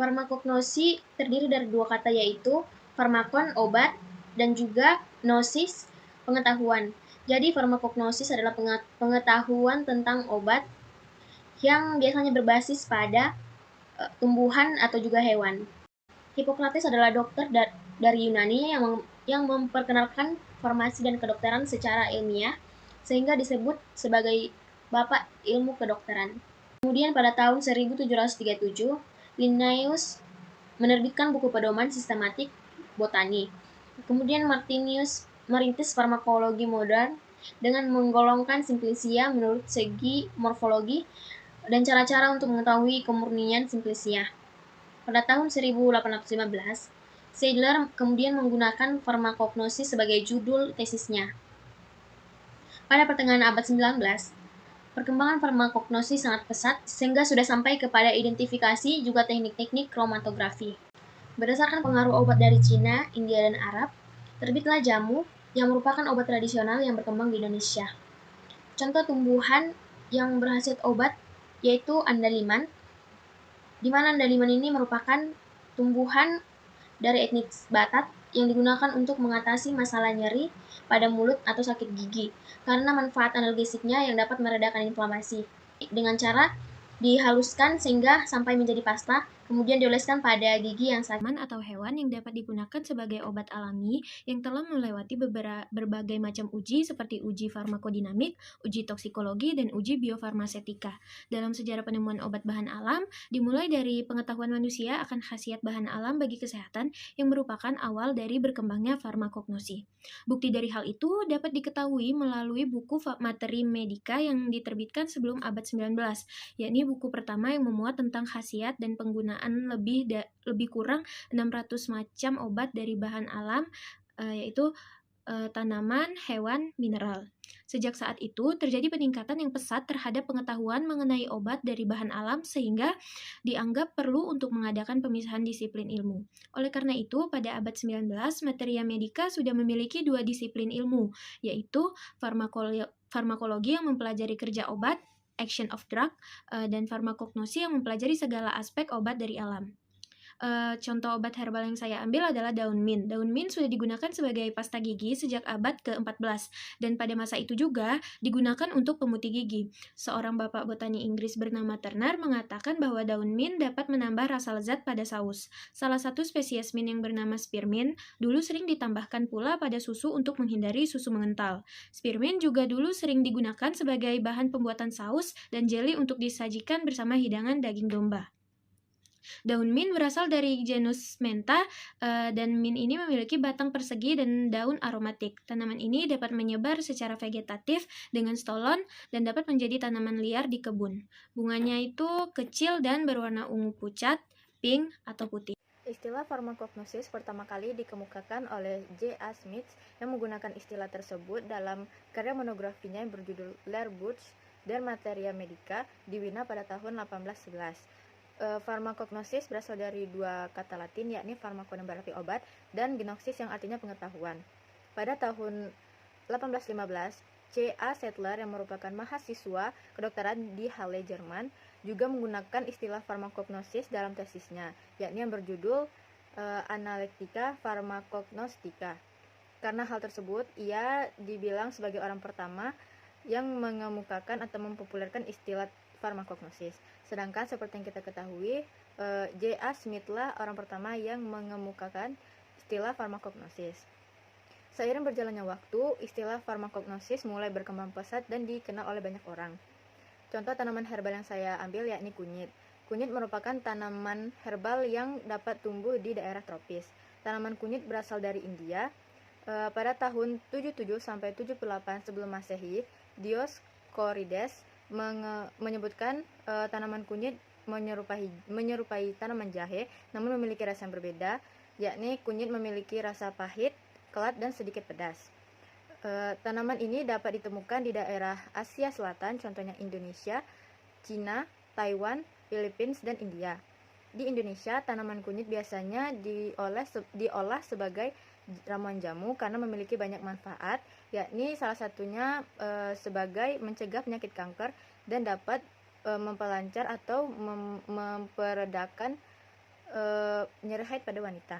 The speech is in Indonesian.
Farmakognosi terdiri dari dua kata, yaitu farmakon, obat, dan juga gnosis, pengetahuan. Jadi farmakognosis adalah pengetahuan tentang obat yang biasanya berbasis pada tumbuhan atau juga hewan. Hippocrates adalah dokter dari Yunani yang memperkenalkan farmasi dan kedokteran secara ilmiah, sehingga disebut sebagai bapak ilmu kedokteran. Kemudian pada tahun 1737, Linnaeus menerbitkan buku pedoman sistematik botani. Kemudian Martinius merintis farmakologi modern dengan menggolongkan simplicia menurut segi morfologi dan cara-cara untuk mengetahui kemurnian simplicia. Pada tahun 1815, Seidler kemudian menggunakan farmakognosis sebagai judul tesisnya. Pada pertengahan abad 19, perkembangan farmakognosis sangat pesat sehingga sudah sampai kepada identifikasi juga teknik-teknik kromatografi. Berdasarkan pengaruh obat dari Cina, India, dan Arab, terbitlah jamu yang merupakan obat tradisional yang berkembang di Indonesia. Contoh tumbuhan yang berkhasiat obat yaitu andaliman, di mana andaliman ini merupakan tumbuhan dari etnis Batak yang digunakan untuk mengatasi masalah nyeri pada mulut atau sakit gigi karena manfaat analgesiknya yang dapat meredakan inflamasi dengan cara dihaluskan sehingga sampai menjadi pasta, kemudian dioleskan pada gigi yang sakit atau hewan yang dapat digunakan sebagai obat alami yang telah melewati berbagai macam uji seperti uji farmakodinamik, uji toksikologi, dan uji biofarmasetika. Dalam sejarah penemuan obat bahan alam, dimulai dari pengetahuan manusia akan khasiat bahan alam bagi kesehatan yang merupakan awal dari berkembangnya farmakognosi. Bukti dari hal itu dapat diketahui melalui buku materi medika yang diterbitkan sebelum abad 19, yakni buku pertama yang memuat tentang khasiat dan penggunaan lebih kurang 600 macam obat dari bahan alam, yaitu tanaman, hewan, mineral. Sejak saat itu, terjadi peningkatan yang pesat terhadap pengetahuan mengenai obat dari bahan alam sehingga dianggap perlu untuk mengadakan pemisahan disiplin ilmu. Oleh karena itu, pada abad 19, materia medika sudah memiliki dua disiplin ilmu, yaitu farmakologi yang mempelajari kerja obat, action of drug, dan farmakognosi yang mempelajari segala aspek obat dari alam. Contoh obat herbal yang saya ambil adalah daun mint. Daun mint sudah digunakan sebagai pasta gigi sejak abad ke-14 dan pada masa itu juga digunakan untuk pemutih gigi. Seorang bapak botani Inggris bernama Turner mengatakan bahwa daun mint dapat menambah rasa lezat pada saus. Salah satu spesies mint yang bernama spearmint dulu sering ditambahkan pula pada susu untuk menghindari susu mengental. Spearmint juga dulu sering digunakan sebagai bahan pembuatan saus dan jelly untuk disajikan bersama hidangan daging domba. Daun mint berasal dari genus Mentha, dan mint ini memiliki batang persegi dan daun aromatik. Tanaman ini dapat menyebar secara vegetatif dengan stolon dan dapat menjadi tanaman liar di kebun. Bunganya itu kecil dan berwarna ungu pucat, pink, atau putih. Istilah farmakognosis pertama kali dikemukakan oleh J.A. Smith yang menggunakan istilah tersebut dalam karya monografinya yang berjudul L'Herbuche der Materia Medica di Wina pada tahun 1811. Farmakognosis berasal dari dua kata Latin, yakni farmakon yang berarti obat dan gnoksis yang artinya pengetahuan. Pada tahun 1815, C.A. Settler yang merupakan mahasiswa kedokteran di Halle, Jerman, juga menggunakan istilah farmakognosis dalam tesisnya, yakni yang berjudul Analektika Farmakognostika. Karena hal tersebut, ia dibilang sebagai orang pertama yang mengemukakan atau mempopulerkan istilah farmakognosis. Sedangkan seperti yang kita ketahui, J.A. Smith lah orang pertama yang mengemukakan istilah farmakognosis. Seiring berjalannya waktu, istilah farmakognosis mulai berkembang pesat dan dikenal oleh banyak orang. Contoh tanaman herbal yang saya ambil yakni kunyit. Kunyit merupakan tanaman herbal yang dapat tumbuh di daerah tropis. Tanaman kunyit berasal dari India. Pada tahun 77 sampai 78 sebelum Masehi, Dioscorides menyebutkan tanaman kunyit menyerupai tanaman jahe, namun memiliki rasa yang berbeda, yakni kunyit memiliki rasa pahit, kelat, dan sedikit pedas. Tanaman ini dapat ditemukan di daerah Asia Selatan, contohnya Indonesia, Cina, Taiwan, Filipina, dan India. Di Indonesia, tanaman kunyit biasanya diolah sebagai ramuan jamu karena memiliki banyak manfaat, yakni salah satunya sebagai mencegah penyakit kanker dan dapat memperlancar atau memperedakan nyeri haid pada wanita.